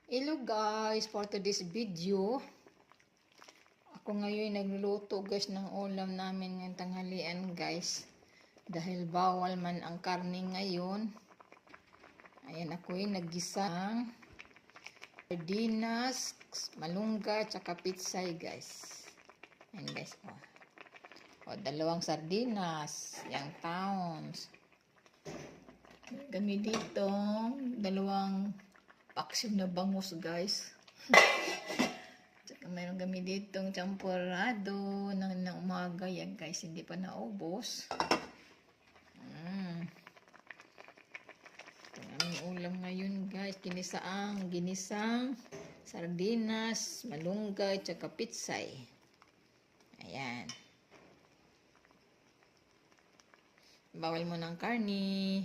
Hello guys, for today's video, ako ngayon nagluluto guys ng ulam namin ngayong tanghalian guys. Dahil bawal man ang karne ngayon. Ayan, ako'y naggisang sardinas, malunggay, tsaka pitsay guys. Ayan guys, dalawang sardinas, yung towns. Kami dito, dalawang paksiw na bangus guys. Tsaka mayroon kami ditong champurado ng umaga yan guys, hindi pa naubos. Ito aming ulam ngayon guys, ginisang sardinas, malunggay, tsaka pitsay. Ayan. Bawal mo ng karni.